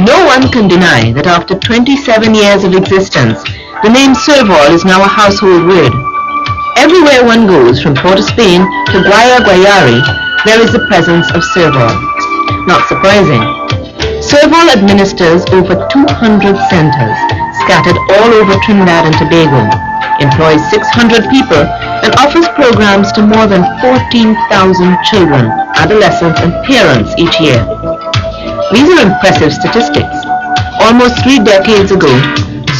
No one can deny that after 27 years of existence, the name Servol is now a household word. Everywhere one goes, from Port of Spain to Guayari, there is the presence of Servol. Not surprising. Servol administers over 200 centers scattered all over Trinidad and Tobago, employs 600 people, and offers programs to more than 14,000 children, adolescents, and parents each year. These are impressive statistics. Almost 3 decades ago,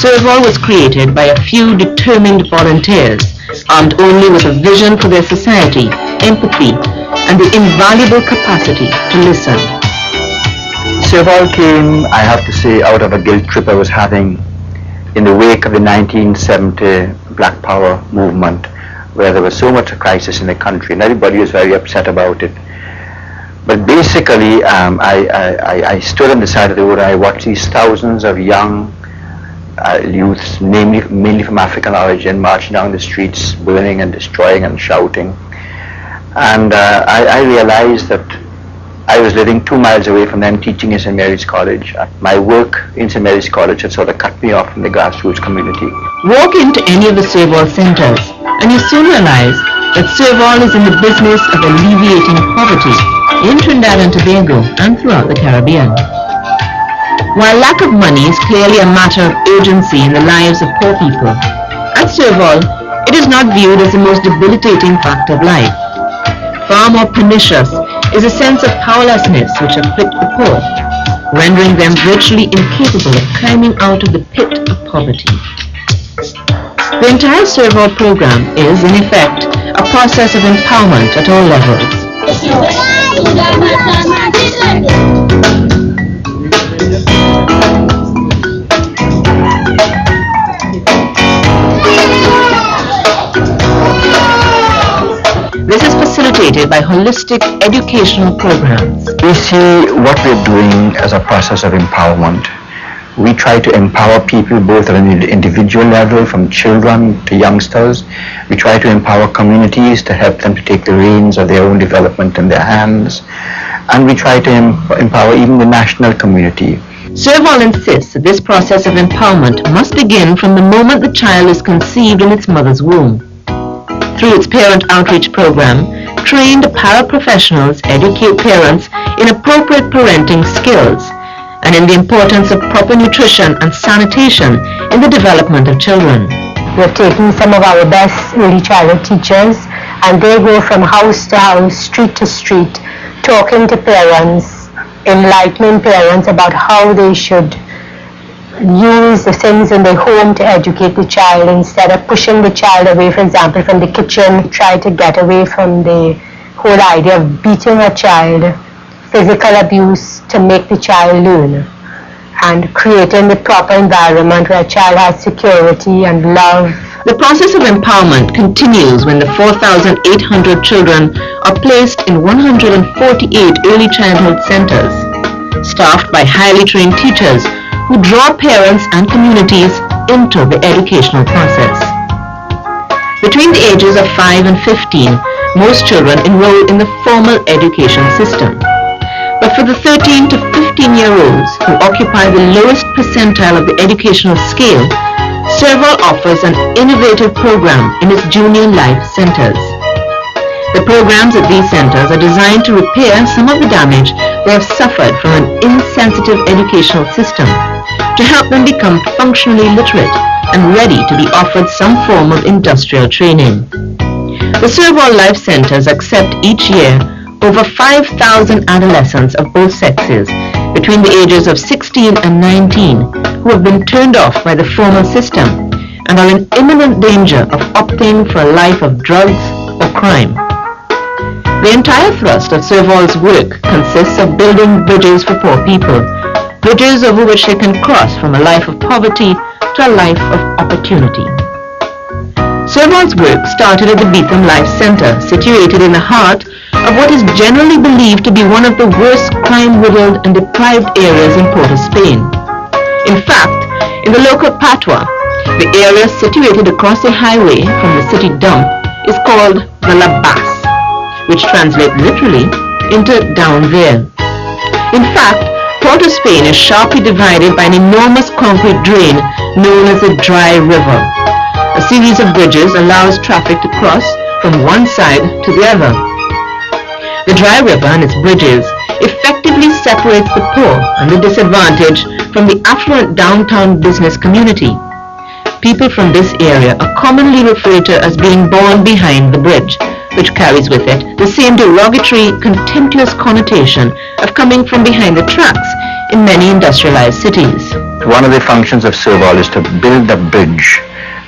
Servol was created by a few determined volunteers, armed only with a vision for their society, empathy, and the invaluable capacity to listen. Servol came, I have to say, out of a guilt trip I was having in the wake of the 1970 Black Power movement, where there was so much a crisis in the country and everybody was very upset about it. But basically, I stood on the side of the road and I watched these thousands of young youths, mainly from African origin, marching down the streets, burning and destroying and shouting. And I realized that I was living 2 miles away from them, teaching in St. Mary's College. My work in St. Mary's College had sort of cut me off from the grassroots community. Walk into any of the Servol centers and you soon realize that Servol is in the business of alleviating poverty in Trinidad and Tobago and throughout the Caribbean. While lack of money is clearly a matter of urgency in the lives of poor people, at Servol it is not viewed as the most debilitating fact of life. Far more pernicious is a sense of powerlessness which afflicts the poor, rendering them virtually incapable of climbing out of the pit of poverty. The entire Servol program is, in effect, a process of empowerment at all levels. This is facilitated by holistic educational programs. We see what we're doing as a process of empowerment. We try to empower people both at an individual level, from children to youngsters. We try to empower communities to help them to take the reins of their own development in their hands. And we try to empower even the national community. Servol insists that this process of empowerment must begin from the moment the child is conceived in its mother's womb. Through its parent outreach program, trained paraprofessionals educate parents in appropriate parenting skills and in the importance of proper nutrition and sanitation in the development of children. We're taking some of our best early childhood teachers, and they go from house to house, street to street, talking to parents, enlightening parents about how they should use the things in their home to educate the child instead of pushing the child away, for example, from the kitchen. Try to get away from the whole idea of beating a child, physical abuse, to make the child learn, and creating the proper environment where a child has security and love. The process of empowerment continues when the 4,800 children are placed in 148 early childhood centers, staffed by highly trained teachers who draw parents and communities into the educational process. Between the ages of 5 and 15, most children enroll in the formal education system. But for the 13 to 15-year-olds who occupy the lowest percentile of the educational scale, Servol offers an innovative program in its junior life centers. The programs at these centers are designed to repair some of the damage they have suffered from an insensitive educational system, to help them become functionally literate and ready to be offered some form of industrial training. The Servol Life Centers accept each year over 5,000 adolescents of both sexes between the ages of 16 and 19 who have been turned off by the formal system and are in imminent danger of opting for a life of drugs or crime. The entire thrust of Servol's work consists of building bridges for poor people, bridges over which they can cross from a life of poverty to a life of opportunity. Servol's work started at the Beetham Life Center, situated in the heart of what is generally believed to be one of the worst crime-riddled and deprived areas in Port of Spain. In fact, in the local patois, The area situated across a highway from the city dump is called the La Basse, which translates literally into down there. In fact, Port of Spain is sharply divided by an enormous concrete drain known as the Dry River. A series of bridges allows traffic to cross from one side to the other. The Dry River and its bridges effectively separates the poor and the disadvantaged from the affluent downtown business community. People from this area are commonly referred to as being born behind the bridge, which carries with it the same derogatory, contemptuous connotation of coming from behind the tracks in many industrialized cities. One of the functions of Servol is to build a bridge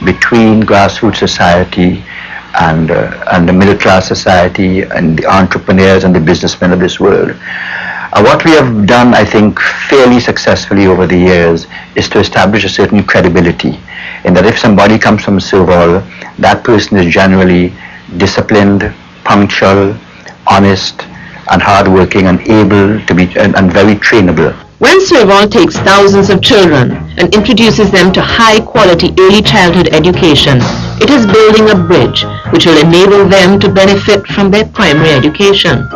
between grassroots society and the middle class society and the entrepreneurs and the businessmen of this world. What we have done, I think, fairly successfully over the years is to establish a certain credibility in that if somebody comes from Servol, that person is generally disciplined, punctual, honest, and hardworking, and able to be and very trainable. When Servol takes thousands of children and introduces them to high-quality early childhood education, it is building a bridge which will enable them to benefit from their primary education.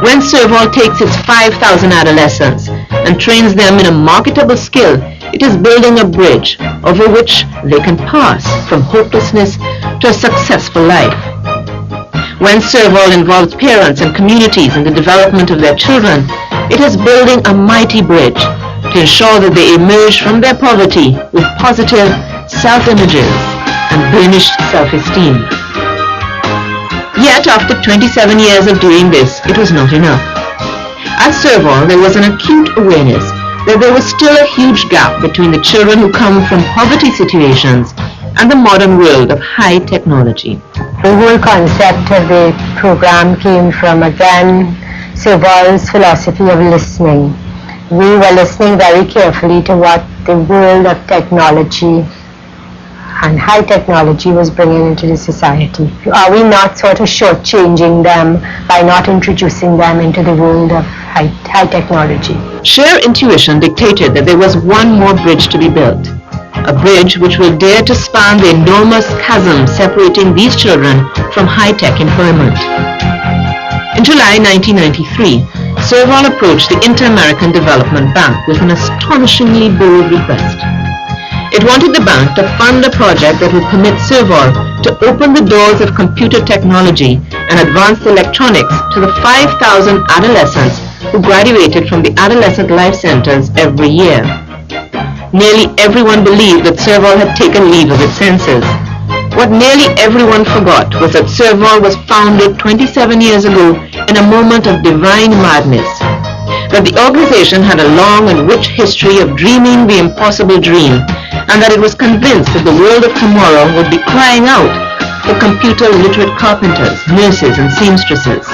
When Servol takes its 5,000 adolescents and trains them in a marketable skill, it is building a bridge over which they can pass from hopelessness to a successful life. When Servol involves parents and communities in the development of their children, it is building a mighty bridge to ensure that they emerge from their poverty with positive self-images and burnished self-esteem. Yet after 27 years of doing this, it was not enough. At Servol, there was an acute awareness that there was still a huge gap between the children who come from poverty situations and the modern world of high technology. The whole concept of the program came from, again, Servol's philosophy of listening. We were listening very carefully to what the world of technology and high technology was bringing into the society. Are we not sort of shortchanging them by not introducing them into the world of high technology? Sheer intuition dictated that there was one more bridge to be built. A bridge which will dare to span the enormous chasm separating these children from high-tech employment. In July 1993, Servol approached the Inter-American Development Bank with an astonishingly bold request. It wanted the bank to fund a project that would permit Servol to open the doors of computer technology and advanced electronics to the 5,000 adolescents who graduated from the adolescent life centers every year. Nearly everyone believed that Servol had taken leave of its senses. What nearly everyone forgot was that Servol was founded 27 years ago in a moment of divine madness, that the organization had a long and rich history of dreaming the impossible dream, and that it was convinced that the world of tomorrow would be crying out for computer-literate carpenters, nurses, and seamstresses.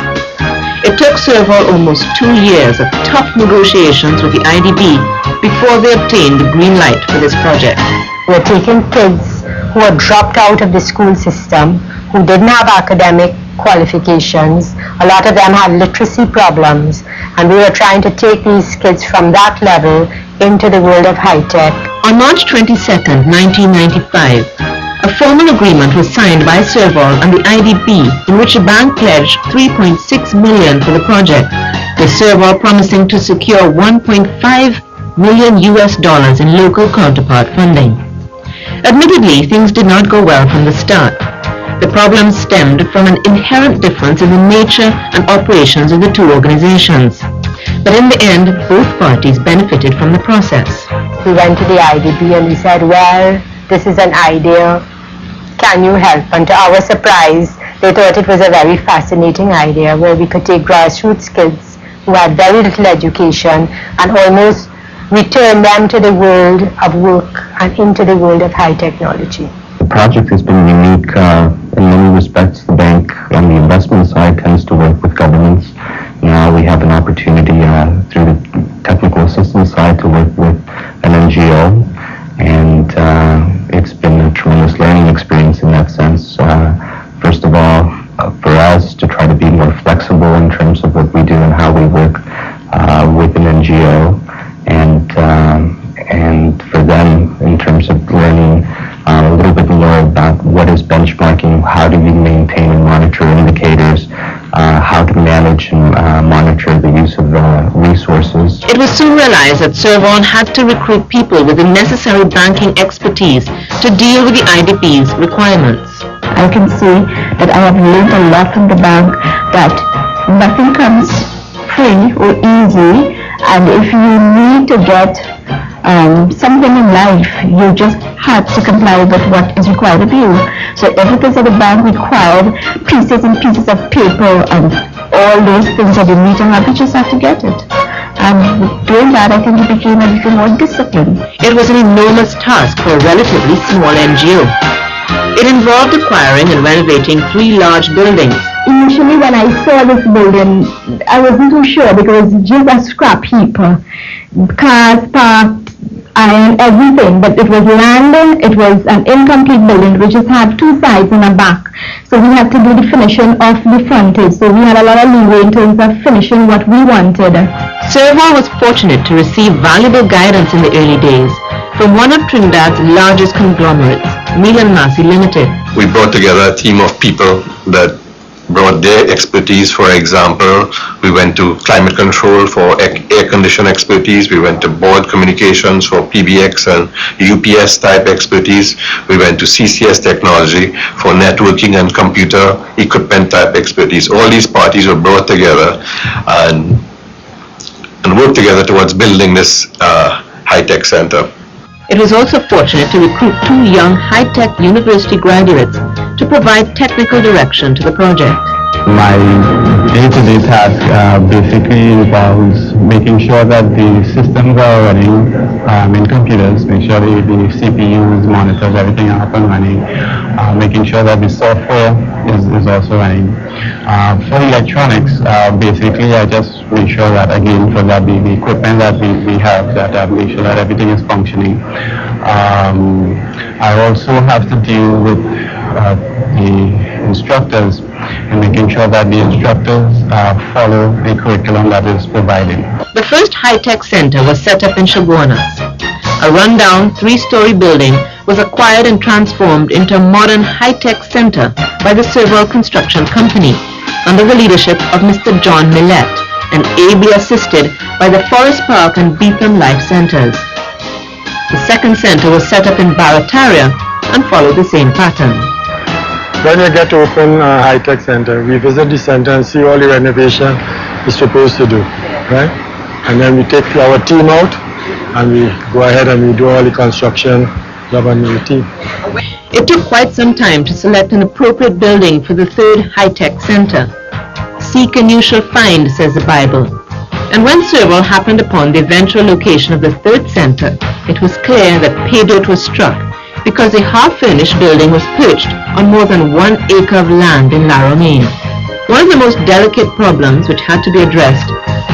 It took Servol almost 2 years of tough negotiations with the IDB before they obtained the green light for this project. We're taking kids who had dropped out of the school system, who didn't have academic qualifications. A lot of them had literacy problems, and we were trying to take these kids from that level into the world of high tech. On March 22, 1995, a formal agreement was signed by Servol and the IDB in which the bank pledged $3.6 million for the project, with Servol promising to secure $1.5 million in local counterpart funding. Admittedly, things did not go well from the start. The problem stemmed from an inherent difference in the nature and operations of the two organizations. But in the end, both parties benefited from the process. We went to the IDB and we said, well, this is an idea. Can you help? And to our surprise, they thought it was a very fascinating idea where we could take grassroots kids who had very little education and almost return them to the world of work and into the world of high technology. The project has been unique in many respects. The bank on the investment side tends to work with governments. Now we have an opportunity through the technical assistance side to work with an NGO, and it's been a tremendous learning experience in that sense. First of all, for us to try to be more flexible in terms of what we do and how we work with an NGO, and for them in terms of learning how do you maintain and monitor indicators, how to manage and monitor the use of resources. It was soon realized that Servol had to recruit people with the necessary banking expertise to deal with the IDP's requirements. I can see that I have learned a lot from the bank, that nothing comes free or easy, and if you need to get something in life, you just have to comply with what is required of you. So everything that the bank required, pieces and pieces of paper and all those things that you need to have, you just have to get it. And doing that, I think it became a little more disciplined. It was an enormous task for a relatively small NGO. It involved acquiring and renovating 3 large buildings. Initially, when I saw this building, I wasn't too sure because it's just a scrap heap. Cars parked, and everything, but it was landing, it was an incomplete building. We just had 2 sides and a back. So we had to do the finishing of the frontage. So we had a lot of leeway in terms of finishing what we wanted. Servol was fortunate to receive valuable guidance in the early days from one of Trinidad's largest conglomerates, Milan Massey Limited. We brought together a team of people that brought their expertise. For example, we went to climate control for air condition expertise, we went to board communications for PBX and UPS type expertise, we went to CCS technology for networking and computer equipment type expertise. All these parties were brought together and worked together towards building this high-tech center. It was also fortunate to recruit 2 young high-tech university graduates to provide technical direction to the project. My day-to-day task basically involves making sure that the systems are running in computers, make sure the CPUs, monitors, everything are up and running, making sure that the software is also running. For electronics, basically I just make sure that, again, for that the equipment that we have, that make sure that everything is functioning. I also have to deal with the instructors and making sure that the instructors follow the curriculum that is provided. The first high-tech center was set up in Chaguanas. A rundown 3-story building was acquired and transformed into a modern high-tech center by the Servol Construction Company under the leadership of Mr. John Millett and ably assisted by the Forest Park and Beetham Life Centers. The second center was set up in Barataria and followed the same pattern. When we get to open a high-tech center, we visit the center and see all the renovation it's supposed to do, right? And then we take our team out and we go ahead and we do all the construction job on the team. It took quite some time to select an appropriate building for the third high-tech center. Seek and you shall find, says the Bible. And when Servol happened upon the eventual location of the third center, it was clear that pay dirt was struck because a half-furnished building was perched on more than 1 acre of land in Laramine. One of the most delicate problems which had to be addressed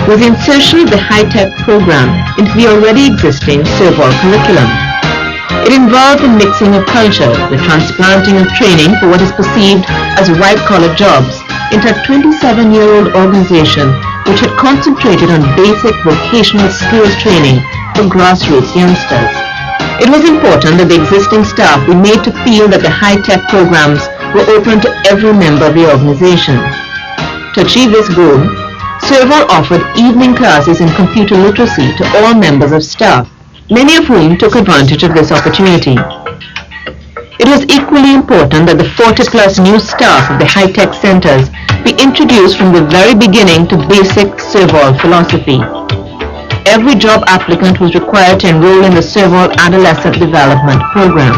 was the insertion of the high-tech program into the already existing Servol curriculum. It involved the mixing of culture, the transplanting of training for what is perceived as white-collar jobs into a 27-year-old organization which had concentrated on basic vocational skills training for grassroots youngsters. It was important that the existing staff be made to feel that the high-tech programs were open to every member of the organization. To achieve this goal, Servol offered evening classes in computer literacy to all members of staff, many of whom took advantage of this opportunity. It was equally important that the 40-plus new staff of the high-tech centers be introduced from the very beginning to basic Servol philosophy. Every job applicant was required to enroll in the Servol Adolescent Development Program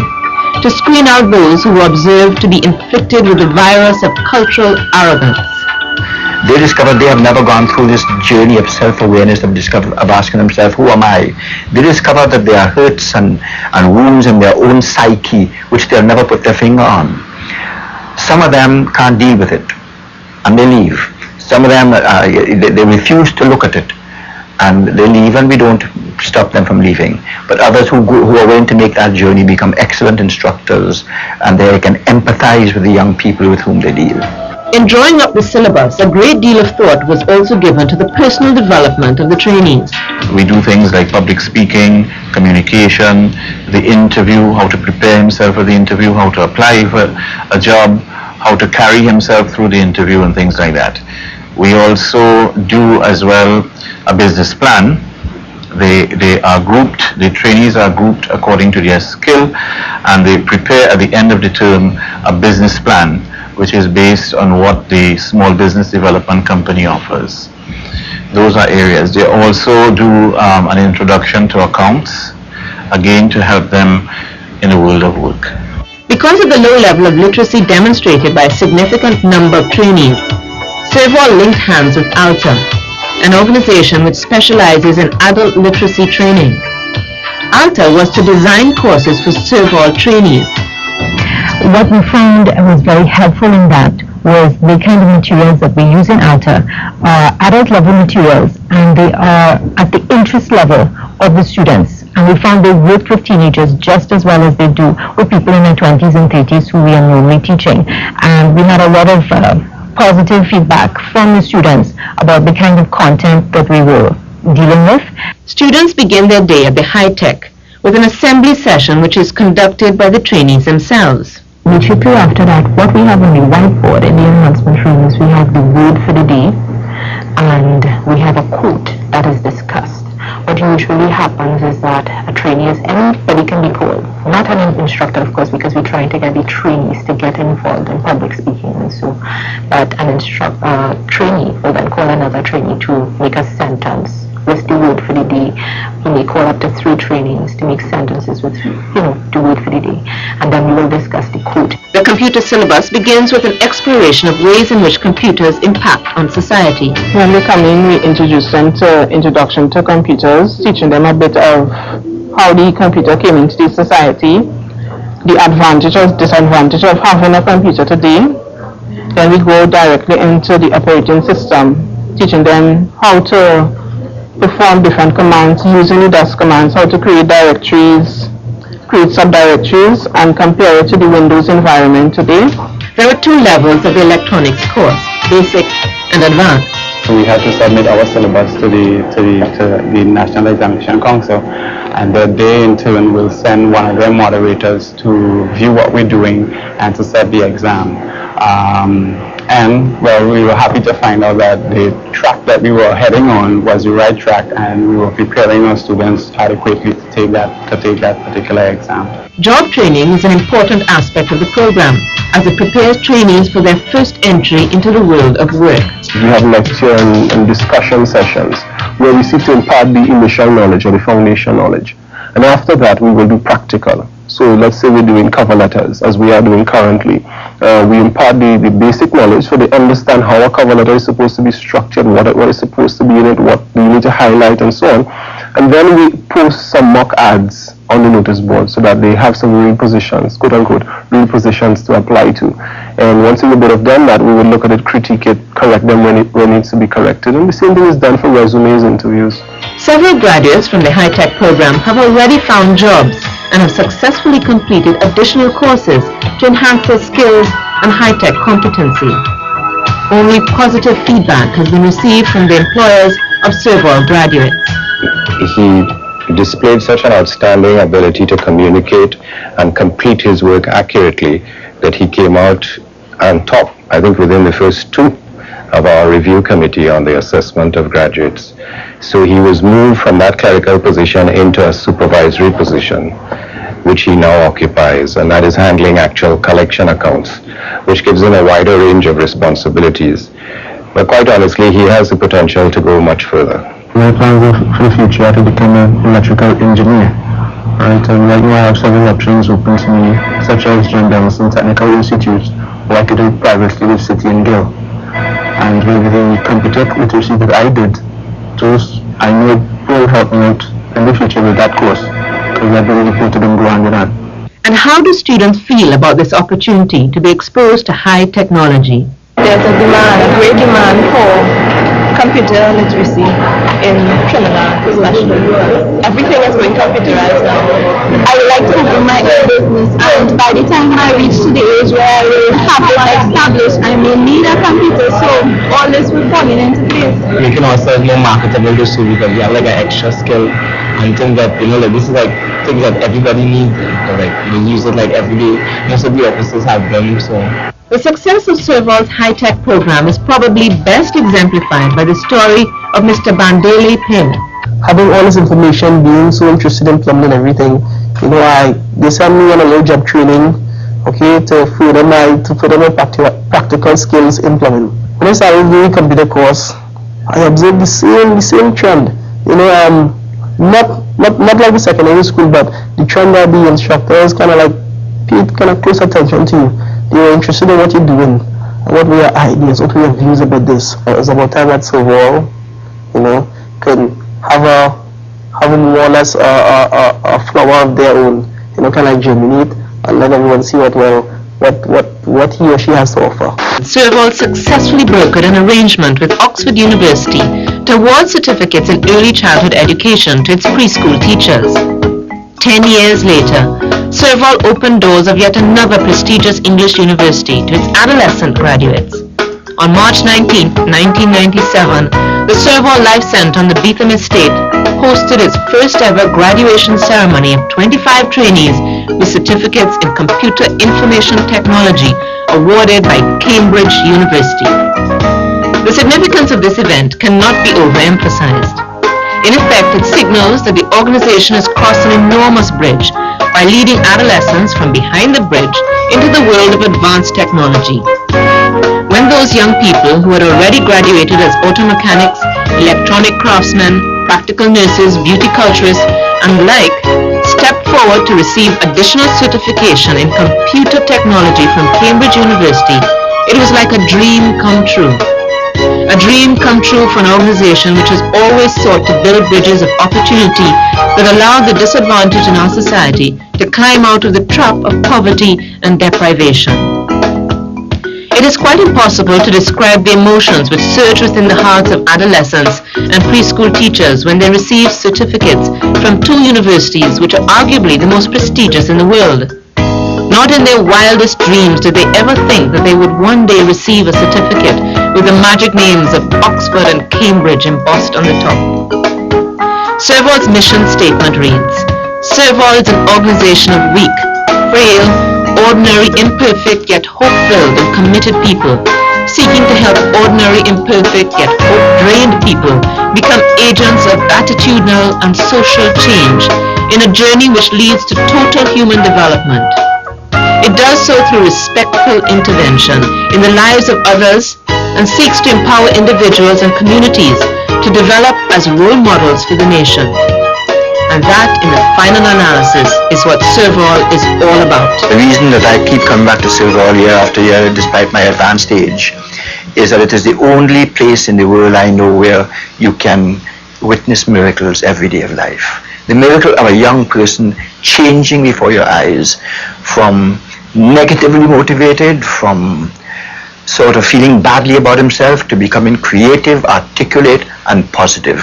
to screen out those who were observed to be inflicted with the virus of cultural arrogance. They discovered they have never gone through this journey of self-awareness, of asking themselves, who am I? They discovered that there are hurts and wounds in their own psyche which they'll never put their finger on. Some of them can't deal with it and they leave. Some of them, they refuse to look at it and they leave, and we don't stop them from leaving. But others who are willing to make that journey become excellent instructors, and they can empathize with the young people with whom they deal. In drawing up the syllabus, a great deal of thought was also given to the personal development of the trainees. We do things like public speaking, communication, the interview, how to prepare himself for the interview, how to apply for a job, how to carry himself through the interview and things like that. We also do as well a business plan. They are grouped, the trainees are grouped according to their skill, and they prepare at the end of the term a business plan, which is based on what the small business development company offers. Those are areas. They also do an introduction to accounts, again to help them in the world of work. Because of the low level of literacy demonstrated by a significant number of trainees, Servol linked hands with ALTA, an organization which specializes in adult literacy training. ALTA was to design courses for Servol trainees. What we found was very helpful in that was the kind of materials that we use in ALTA are adult level materials, and they are at the interest level of the students. And we found they work with teenagers just as well as they do with people in their 20s and 30s who we are normally teaching. And we had a lot of positive feedback from the students about the kind of content that we were dealing with. Students begin their day at the high-tech with an assembly session which is conducted by the trainees themselves. Immediately after that, what we have on the whiteboard in the enhancement room is we have the word for the day, and we have a quote that is discussed. What usually happens is that a trainee is anybody can be called, not an instructor of course, because we're trying to get the trainees to get involved in public speaking and so, but an trainee will then call another trainee to make a sentence with the word for the day. We may call up to 3 trainees to make sentences with, the word for the day, and then we will discuss the quote. The computer syllabus begins with an exploration of ways in which computers impact on society. When they come in, we introduce them to introduction to computers, teaching them a bit of how the computer came into the society, the advantage or disadvantage of having a computer today. Then we go directly into the operating system, teaching them how to perform different commands using the DOS commands, how to create directories, create subdirectories, and compare it to the Windows environment today. There are 2 levels of the electronics course, basic and advanced. We had to submit our syllabus to the National Examination Council, and they in turn will send one of their moderators to view what we're doing and to set the exam. And well, we were happy to find out that the track that we were heading on was the right track, and we were preparing our students adequately to take that particular exam. Job training is an important aspect of the program, as it prepares trainees for their first entry into the world of work. We have lecture and discussion sessions where we seek to impart the initial knowledge or the foundation knowledge, and after that we will do practical. So let's say we're doing cover letters, as we are doing currently. We impart the basic knowledge so they understand how a cover letter is supposed to be structured, what is supposed to be in it, what you need to highlight, and so on. And then we post some mock ads on the notice board so that they have some real positions, quote unquote, real positions to apply to. And once we would have done that, we would look at it, critique it, correct them when it needs to be corrected. And the same thing is done for resumes, interviews. Several graduates from the high-tech program have already found jobs and have successfully completed additional courses to enhance their skills and high-tech competency. Only positive feedback has been received from the employers of Servol graduates. He displayed such an outstanding ability to communicate and complete his work accurately that he came out on top, I think, within the first 2 of our review committee on the assessment of graduates. So he was moved from that clerical position into a supervisory position, which he now occupies, and that is handling actual collection accounts, which gives him a wider range of responsibilities. But quite honestly, he has the potential to go much further. My plans for the future are to become an electrical engineer. Right, and right now I have several options open to me, such as John Denison Technical Institute, or I could do it privately with City and Gill. And with the computer literacy that I did, those I know will help me out in the future with that course, because I believe both of them go hand in hand. And how do students feel about this opportunity to be exposed to high technology? There's a great demand for computer literacy in Trinidad especially. Everything is going computerized now. I would like to open my own business, and by the time I reach to the age where I will have it established, I may need a computer, so all this will fall into place. Making ourselves more marketable to school because we have like an extra skill and things that, like this is like things that everybody needs, like they use it like every day. Most of the offices have them, so The success of Servol's high-tech program is probably best exemplified by the story of Mr. Bandele Pin. Having all this information, being so interested in plumbing and everything, they sent me on a little job training, okay, to further my practical skills in plumbing. When I started doing computer course, I observed the same trend. Not like the secondary school, but the trend that the instructors paid close attention to you. They were interested in what you're doing, and what were your ideas, what were your views about this. It was about time that Servol, could have more or less a flower of their own, germinate and let everyone see what he or she has to offer. Servol successfully brokered an arrangement with Oxford University to award certificates in early childhood education to its preschool teachers. 10 years later, Servol opened doors of yet another prestigious English university to its adolescent graduates. On March 19, 1997, the Servol Life Centre on the Beetham Estate hosted its first ever graduation ceremony of 25 trainees with certificates in computer information technology awarded by Cambridge University. The significance of this event cannot be overemphasized. In effect, it signals that the organization has crossed an enormous bridge by leading adolescents from behind the bridge into the world of advanced technology. When those young people who had already graduated as auto mechanics, electronic craftsmen, practical nurses, beauty culturists, and the like, stepped forward to receive additional certification in computer technology from Cambridge University, it was like a dream come true. A dream come true for an organization which has always sought to build bridges of opportunity that allow the disadvantaged in our society to climb out of the trap of poverty and deprivation. It is quite impossible to describe the emotions which surge within the hearts of adolescents and preschool teachers when they receive certificates from two universities which are arguably the most prestigious in the world. Not in their wildest dreams did they ever think that they would one day receive a certificate with the magic names of Oxford and Cambridge embossed on the top. Servol's mission statement reads, Servol is an organization of weak, frail, ordinary, imperfect, yet hope-filled and committed people, seeking to help ordinary, imperfect, yet hope-drained people become agents of attitudinal and social change in a journey which leads to total human development. It does so through respectful intervention in the lives of others and seeks to empower individuals and communities to develop as role models for the nation. And that, in the final analysis, is what Servol is all about. The reason that I keep coming back to Servol year after year, despite my advanced age, is that it is the only place in the world I know where you can witness miracles every day of life. The miracle of a young person changing before your eyes from negatively motivated, from sort of feeling badly about himself, to becoming creative, articulate, and positive.